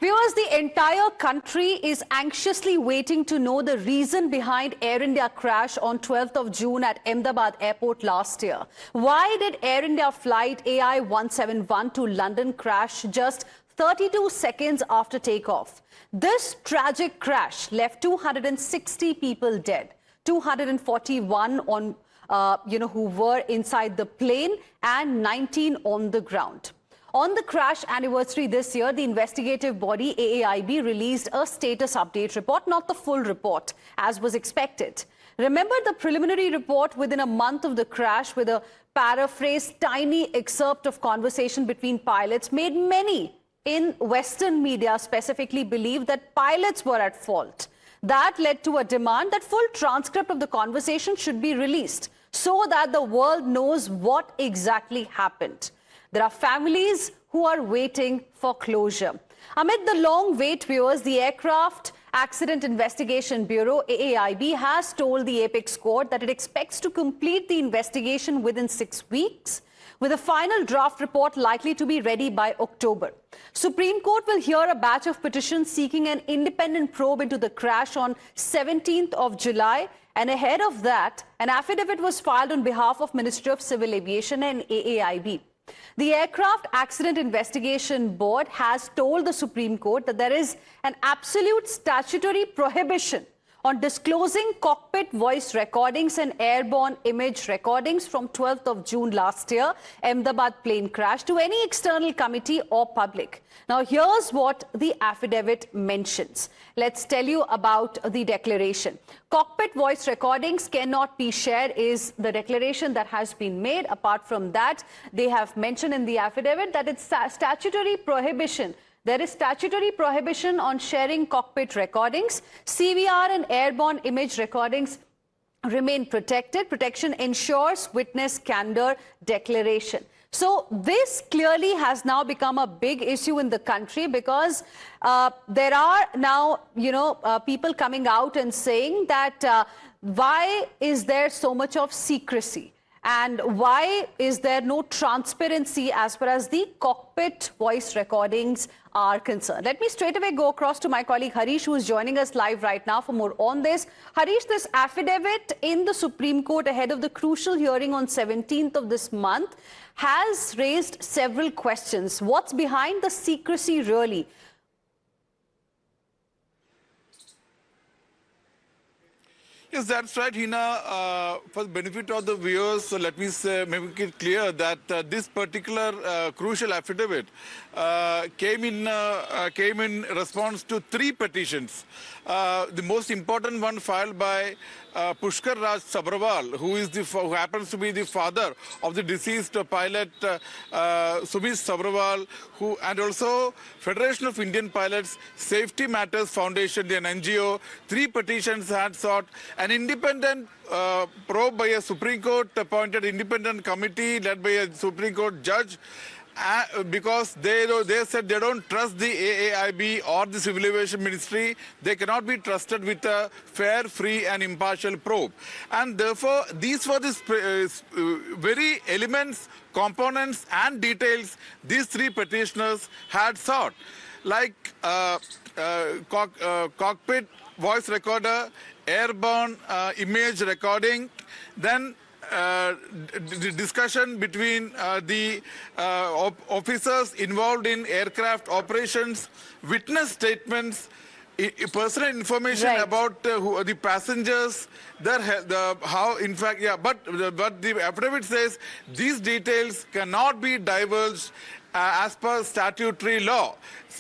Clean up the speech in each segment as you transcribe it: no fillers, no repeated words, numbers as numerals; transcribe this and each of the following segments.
Viewers, the entire country is anxiously waiting to know the reason behind Air India crash on 12th of June at Ahmedabad airport last year. Why did Air India flight AI-171 to London crash just 32 seconds after takeoff? This tragic crash left 260 people dead, 241 on, who were inside the plane and 19 on the ground. On the crash anniversary this year, the investigative body AAIB released a status update report, not the full report, as was expected. Remember the preliminary report within a month of the crash with a paraphrased tiny excerpt of conversation between pilots made many in Western media specifically believe that pilots were at fault. That led to a demand that full transcript of the conversation should be released so that the world knows what exactly happened. There are families who are waiting for closure. Amid the long wait, viewers, the Aircraft Accident Investigation Bureau, AAIB, has told the Apex Court that it expects to complete the investigation within 6 weeks, with a final draft report likely to be ready by October. Supreme Court will hear a batch of petitions seeking an independent probe into the crash on 17th of July. And ahead of that, an affidavit was filed on behalf of Ministry of Civil Aviation and AAIB. The Aircraft Accident Investigation Board has told the Supreme Court that there is an absolute statutory prohibition on disclosing cockpit voice recordings and airborne image recordings from 12th of June last year, Ahmedabad plane crash, to any external committee or public. Now, here's what the affidavit mentions. Let's tell you about the declaration. Cockpit voice recordings cannot be shared is the declaration that has been made. Apart from that, they have mentioned in the affidavit that it's statutory prohibition. There is statutory prohibition on sharing cockpit recordings. CVR and airborne image recordings remain protected. Protection ensures witness candor declaration. So this clearly has now become a big issue in the country because there are now, people coming out and saying that why is there so much of secrecy? And why is there no transparency as far as the cockpit voice recordings are concerned? Let me straight away go across to my colleague Harish, who is joining us live right now for more on this. Harish, this affidavit in the Supreme Court ahead of the crucial hearing on 17th of this month has raised several questions. What's behind the secrecy really? Yes, that's right, Heena. For the benefit of the viewers, so let me say, make it clear that this particular crucial affidavit came in response to 3 petitions. The most important one filed by Pushkar Raj Sabharwal, who happens to be the father of the deceased pilot Sumit Sabharwal, and also Federation of Indian Pilots Safety Matters Foundation, an NGO. 3 petitions had sought an independent probe by a Supreme Court appointed independent committee led by a Supreme Court judge. Because they said they don't trust the AAIB or the Civil Aviation Ministry. They cannot be trusted with a fair, free and impartial probe. And therefore, these were the very elements, components and details these 3 petitioners had sought. Like cockpit voice recorder, airborne image recording, then the discussion between the officers involved in aircraft operations, witness statements, personal information about the passengers, how, in fact, but the affidavit says these details cannot be divulged as per statutory law.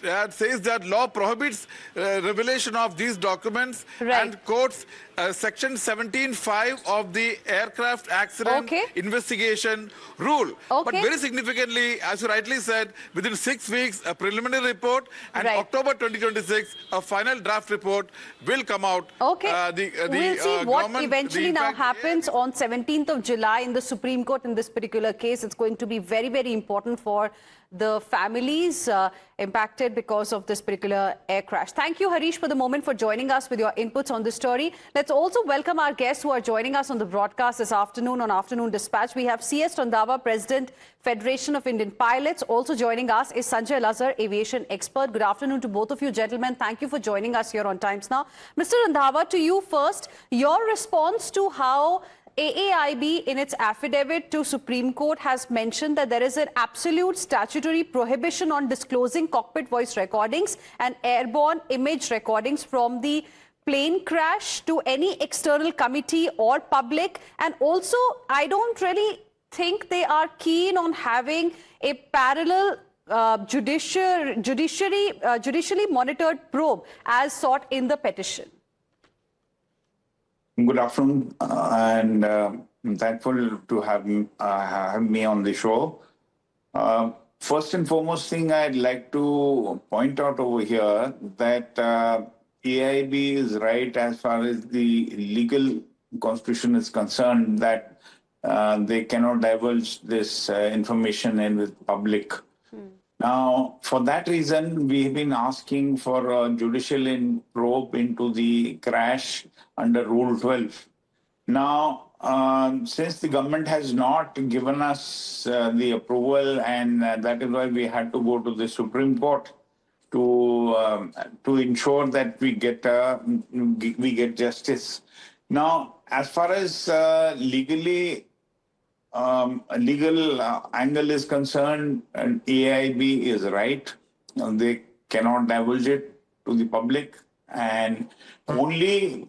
It says that law prohibits revelation of these documents and quotes Section 17(5) of the Aircraft Accident Investigation Rule. But very significantly, as you rightly said, within 6 weeks, a preliminary report, and October 2026, a final draft report will come out. We'll see what eventually now happens on 17th of July in the Supreme Court in this particular case. It's going to be very, very important for the families impacted because of this particular air crash. Thank you, Harish, for the moment, for joining us with your inputs on this story. Let's also welcome our guests who are joining us on the broadcast this afternoon on Afternoon Dispatch. We have C.S. Randhawa, President, Federation of Indian Pilots. Also joining us is Sanjay Lazar, aviation expert. Good afternoon to both of you, gentlemen. Thank you for joining us here on Times Now. Mr. Randhawa, to you first, your response to how AAIB in its affidavit to Supreme Court has mentioned that there is an absolute statutory prohibition on disclosing cockpit voice recordings and airborne image recordings from the plane crash to any external committee or public. And also, I don't really think they are keen on having a parallel judicially monitored probe as sought in the petition. Good afternoon, and I'm thankful to have me on the show. First and foremost thing I'd like to point out over here that AIB is right as far as the legal constitution is concerned that they cannot divulge this information in the public. Now, for that reason, we have been asking for a judicial probe into the crash under Rule 12. Now, since the government has not given us the approval, and that is why we had to go to the Supreme Court to ensure that we get justice. Now, as far as legal angle is concerned, and AIB is right. They cannot divulge it to the public, and only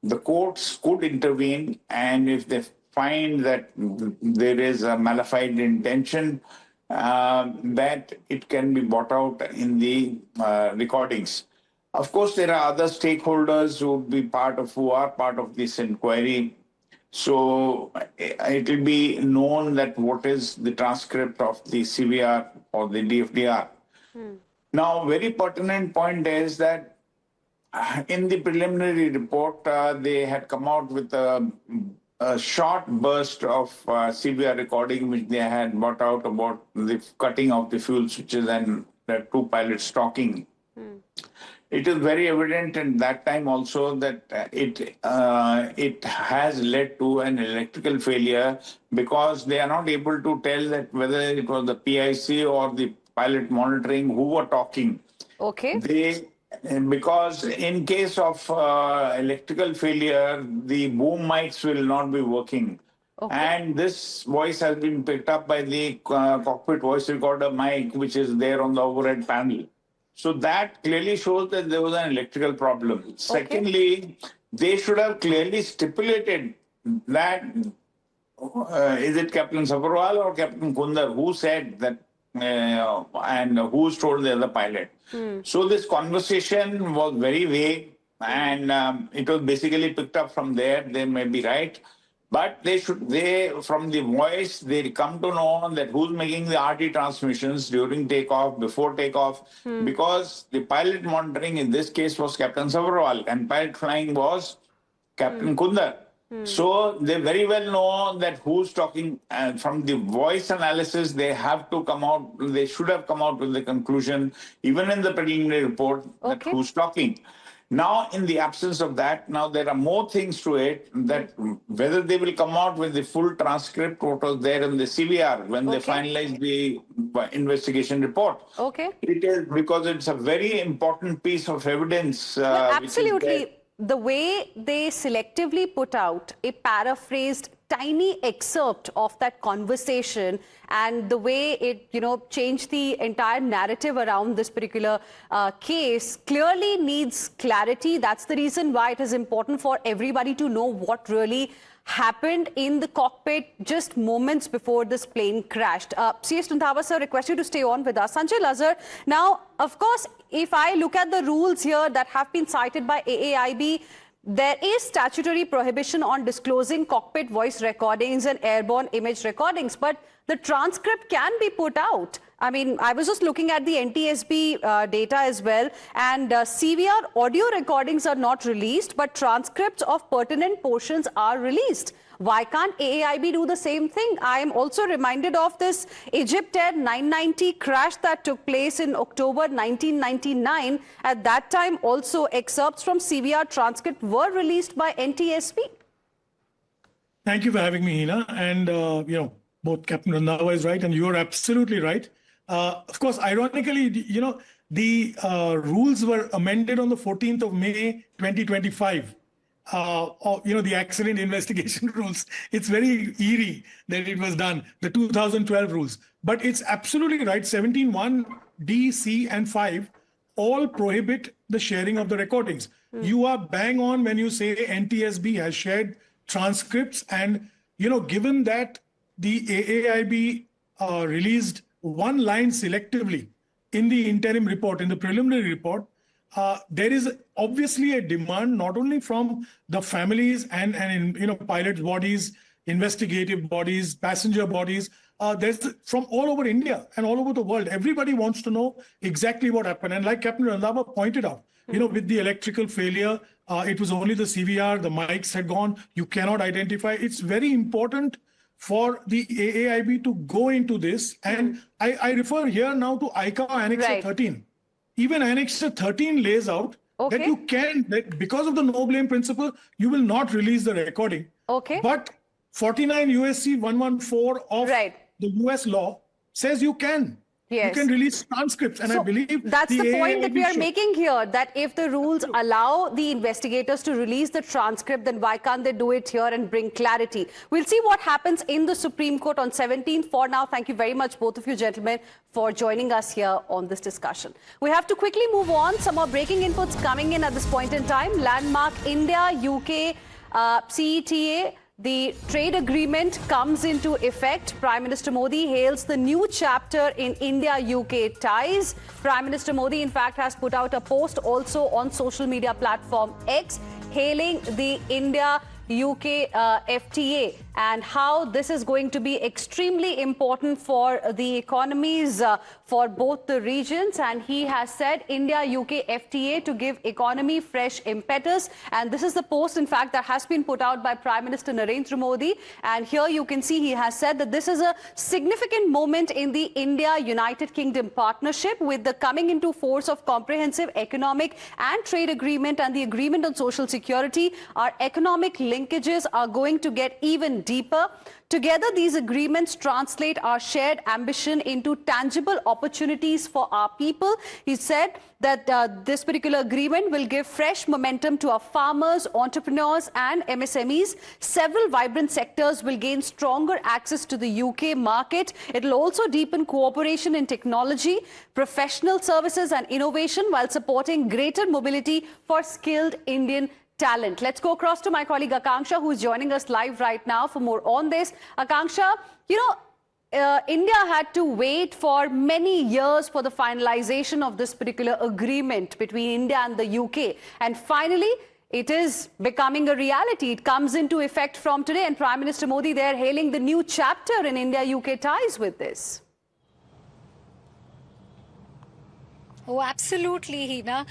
the courts could intervene. And if they find that there is a malified intention, that it can be brought out in the recordings. Of course, there are other stakeholders who are part of this inquiry. So it will be known that what is the transcript of the CVR or the DFDR. Now, very pertinent point is that in the preliminary report, they had come out with a short burst of CVR recording, which they had brought out about the cutting of the fuel switches and the two pilots talking. It is very evident in that time also that it has led to an electrical failure, because they are not able to tell that whether it was the PIC or the pilot monitoring who were talking. Okay. Because in case of electrical failure, the boom mics will not be working. Okay. And this voice has been picked up by the cockpit voice recorder mic, which is there on the overhead panel. So that clearly shows that there was an electrical problem. Okay. Secondly, they should have clearly stipulated that is it Captain Sabharwal or Captain Kundar who said that and who's told the other pilot. So this conversation was very vague, and it was basically picked up from there. They may be right, but from the voice, they come to know that who's making the RT transmissions during takeoff, before takeoff, because the pilot monitoring in this case was Captain Sabharwal and pilot flying was Captain Kundar. So they very well know that who's talking, and from the voice analysis, they have to come out, they should have come out with the conclusion, even in the preliminary report, that who's talking. Now, in the absence of that, now there are more things to it, that whether they will come out with the full transcript, what was there in the CVR when they finalize the investigation report. It is because it's a very important piece of evidence. Absolutely. The way they selectively put out a paraphrased tiny excerpt of that conversation, and the way it, changed the entire narrative around this particular case clearly needs clarity. That's the reason why it is important for everybody to know what really happened in the cockpit just moments before this plane crashed. C.S. Randhawa, sir, request you to stay on with us. Sanjay Lazar, now, of course, if I look at the rules here that have been cited by AAIB, there is statutory prohibition on disclosing cockpit voice recordings and airborne image recordings, but the transcript can be put out. I mean, I was just looking at the NTSB data as well, and CVR audio recordings are not released, but transcripts of pertinent portions are released. Why can't AAIB do the same thing? I am also reminded of this Egypt Air 990 crash that took place in October 1999. At that time, also excerpts from CVR transcript were released by NTSB. Thank you for having me, Heena. And, both Captain Randhawa is right and you are absolutely right. Of course, ironically, the rules were amended on the 14th of May, 2025. The accident investigation rules. It's very eerie that it was done, the 2012 rules. But it's absolutely right. 17(1), D, C, and 5 all prohibit the sharing of the recordings. You are bang on when you say NTSB has shared transcripts, and given that the AAIB released one line selectively in the interim report, in the preliminary report, there is obviously a demand not only from the families and pilots' bodies, investigative bodies, passenger bodies. There's from all over India and all over the world. Everybody wants to know exactly what happened. And like Captain Randhawa pointed out, with the electrical failure, it was only the CVR, the mics had gone. You cannot identify. It's very important for the AAIB to go into this. And I refer here now to ICA Annexure 13. Even Annexure 13 lays out that you can, that because of the no blame principle, you will not release the recording. But 49 USC 114 of the US law says you can. You can release transcripts, and so I believe that's the point that we are making here, that if the rules allow the investigators to release the transcript, then why can't they do it here and bring clarity? We'll see what happens in the Supreme Court on 17th. For now, thank you very much, both of you gentlemen, for joining us here on this discussion. We have to quickly move on. Some more breaking inputs coming in at this point in time. Landmark India-UK CETA. The trade agreement comes into effect. Prime Minister Modi hails the new chapter in India-UK ties. Prime Minister Modi, in fact, has put out a post also on social media platform X, hailing the India-UK FTA and how this is going to be extremely important for the economies for both the regions. And he has said India-UK FTA to give economy fresh impetus. And this is the post, in fact, that has been put out by Prime Minister Narendra Modi. And here you can see he has said that this is a significant moment in the India-United Kingdom partnership with the coming into force of comprehensive economic and trade agreement and the agreement on social security. Our economic linkages are going to get even deeper. Together, these agreements translate our shared ambition into tangible opportunities for our people. He said that this particular agreement will give fresh momentum to our farmers, entrepreneurs and MSMEs. Several vibrant sectors will gain stronger access to the UK market. It will also deepen cooperation in technology, professional services and innovation while supporting greater mobility for skilled Indian talent. Let's go across to my colleague Akanksha, who is joining us live right now for more on this. Akanksha, India had to wait for many years for the finalization of this particular agreement between India and the UK. And finally, it is becoming a reality. It comes into effect from today. And Prime Minister Modi, they're hailing the new chapter in India-UK ties with this. Oh, absolutely, Heena.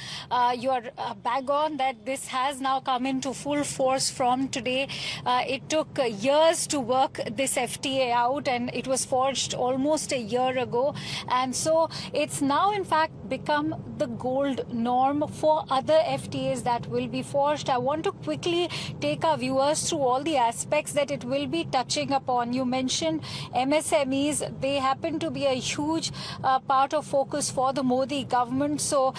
You are bang on that this has now come into full force from today. It took years to work this FTA out, and it was forged almost a year ago. And so it's now, in fact, become the gold norm for other FTAs that will be forged. I want to quickly take our viewers through all the aspects that it will be touching upon. You mentioned MSMEs. They happen to be a huge part of focus for the Modi government. So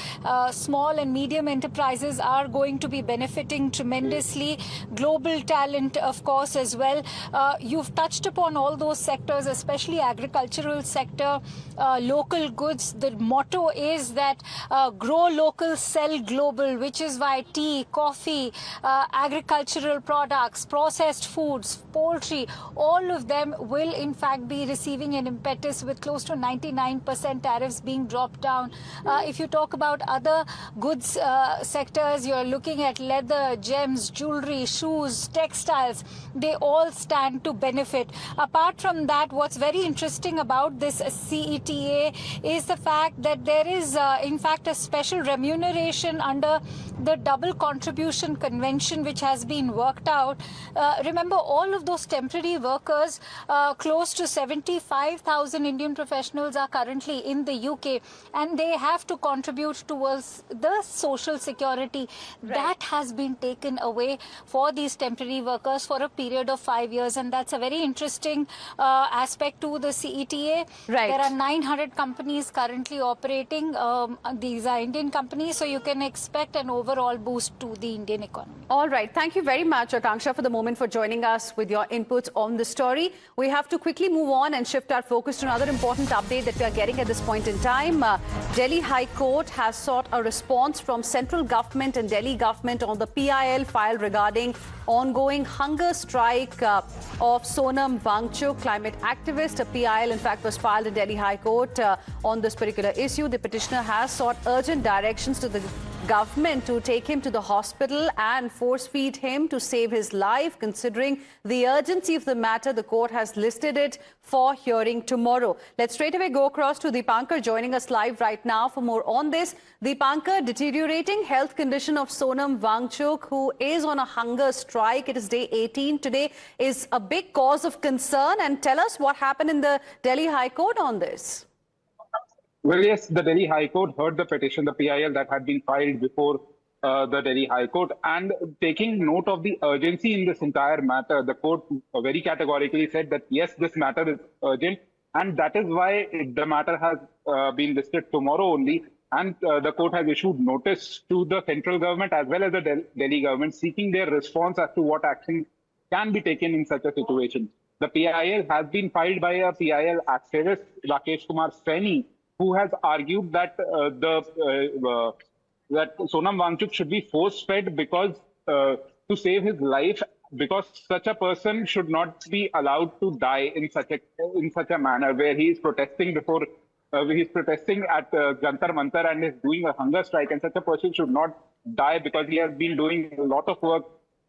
small and medium enterprises are going to be benefiting tremendously. Global talent, of course, as well. You've touched upon all those sectors, especially agricultural sector, local goods. The motto is that grow local, sell global, which is why tea, coffee, agricultural products, processed foods, poultry, all of them will in fact be receiving an impetus with close to 99% tariffs being dropped down. If you talk about other goods sectors, you're looking at leather, gems, jewelry, shoes, textiles. They all stand to benefit. Apart from that, what's very interesting about this CETA is the fact that there is is, in fact, a special remuneration under the double contribution convention which has been worked out. Remember, all of those temporary workers, close to 75,000 Indian professionals are currently in the UK, and they have to contribute towards the social security. Right. That has been taken away for these temporary workers for a period of 5 years, and that's a very interesting aspect to the CETA. Right. There are 900 companies currently operating. These are Indian companies, so you can expect an overall boost to the Indian economy. All right. Thank you very much, Akanksha, for the moment, for joining us with your inputs on the story. We have to quickly move on and shift our focus to another important update that we are getting at this point in time. Delhi High Court has sought a response from central government and Delhi government on the PIL file regarding ongoing hunger strike of Sonam Wangchuk, climate activist. A PIL, in fact, was filed in Delhi High Court on this particular issue. The petitioner has sought urgent directions to the government to take him to the hospital and force-feed him to save his life. Considering the urgency of the matter, the court has listed it for hearing tomorrow. Let's straight away go across to Deepankar, joining us live right now for more on this. Deepankar, deteriorating health condition of Sonam Wangchuk, who is on a hunger strike. It is day 18 today, is a big cause of concern. And tell us what happened in the Delhi High Court on this. Well, yes, the Delhi High Court heard the petition, the PIL that had been filed before the Delhi High Court, and taking note of the urgency in this entire matter, the court very categorically said that, yes, this matter is urgent, and that is why the matter has been listed tomorrow only. And the court has issued notice to the central government as well as the Delhi government, seeking their response as to what action can be taken in such a situation. The PIL has been filed by a PIL activist, Rakesh Kumar Saini, who has argued that that Sonam Wangchuk should be force-fed because to save his life, because such a person should not be allowed to die in such a manner, where he is protesting before he is protesting at Jantar Mantar and is doing a hunger strike, and such a person should not die because he has been doing a lot of work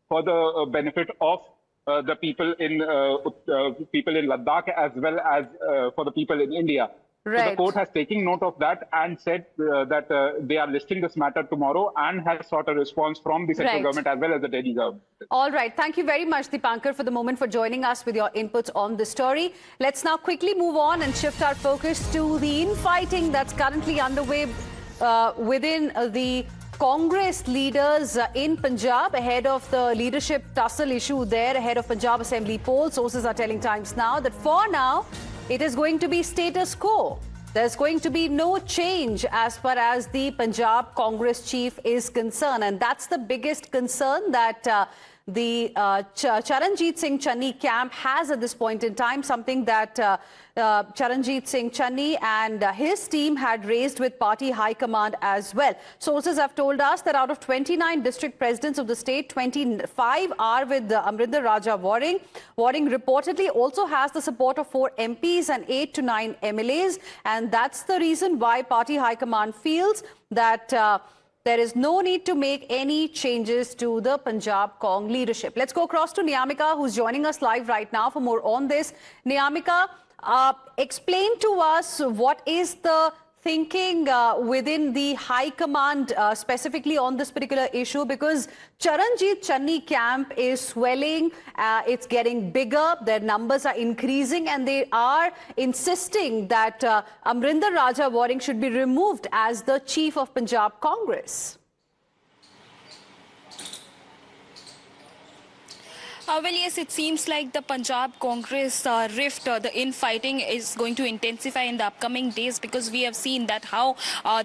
for the benefit of the people in Ladakh as well as for the people in India. Right. So the court has taken note of that and said that they are listing this matter tomorrow and has sought a response from the central government as well as the Delhi government. All right. Thank you very much, Deepankar, for the moment, for joining us with your inputs on the story. Let's now quickly move on and shift our focus to the infighting that's currently underway within the Congress leaders in Punjab ahead of the leadership tussle issue there ahead of Punjab Assembly polls. Sources are telling Times Now that for now, it is going to be status quo. There's going to be no change as far as the Punjab Congress chief is concerned. And that's the biggest concern that the Charanjit Singh Channi camp has at this point in time, something that Charanjit Singh Channi and his team had raised with party high command as well. Sources have told us that out of 29 district presidents of the state, 25 are with Amrinder Raja Waring. Waring reportedly also has the support of 4 MPs and 8 to 9 MLAs. And that's the reason why party high command feels that there is no need to make any changes to the Punjab Cong leadership. Let's go across to Niyamika, who's joining us live right now for more on this. Niyamika, explain to us what is the thinking within the high command specifically on this particular issue, because Charanjit Channi camp is swelling, it's getting bigger, their numbers are increasing, and they are insisting that Amrinder Raja Waring should be removed as the chief of Punjab Congress. Well, yes, it seems like the Punjab Congress rift, the infighting is going to intensify in the upcoming days, because we have seen that how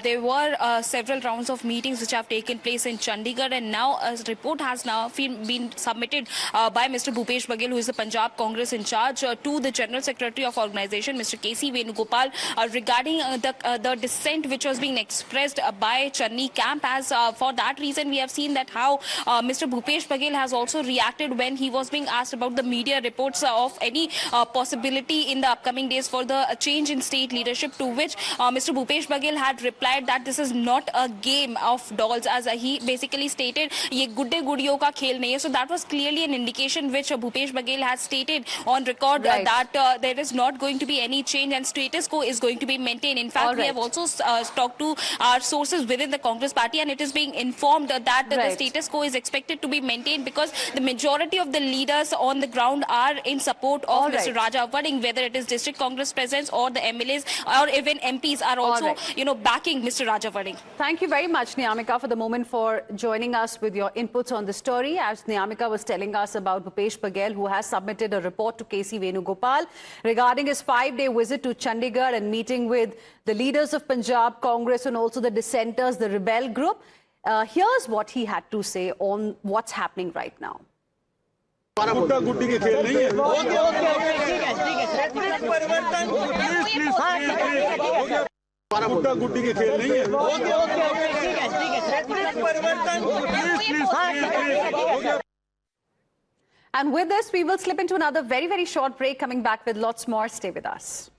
there were several rounds of meetings which have taken place in Chandigarh, and now a report has now been submitted by Mr. Bhupesh Baghel, who is the Punjab Congress in charge, to the General Secretary of Organisation, Mr. K.C. Venugopal, regarding the dissent which was being expressed by Channi camp. As for that reason, we have seen that how Mr. Bhupesh Baghel has also reacted when he was being asked about the media reports of any possibility in the upcoming days for the change in state leadership, to which Mr. Bhupesh Baghel had replied that this is not a game of dolls, as he basically stated, ye gudde gudiyon ka khel nahi hai. So that was clearly an indication which Bhupesh Baghel has stated on record that there is not going to be any change and status quo is going to be maintained. In fact, we have also talked to our sources within the Congress party, and it is being informed that the status quo is expected to be maintained because the majority of the leaders on the ground are in support of Mr. Raja Vadding, whether it is district Congress presidents or the MLAs or even MPs are also, backing Mr. Raja Vadding. Thank you very much, Niyamika, for the moment, for joining us with your inputs on the story. As Niyamika was telling us about Bhupesh Baghel, who has submitted a report to KC Venugopal regarding his 5-day visit to Chandigarh and meeting with the leaders of Punjab Congress and also the dissenters, the rebel group. Here's what he had to say on what's happening right now. And with this, we will slip into another very, very short break. Coming back with lots more. Stay with us.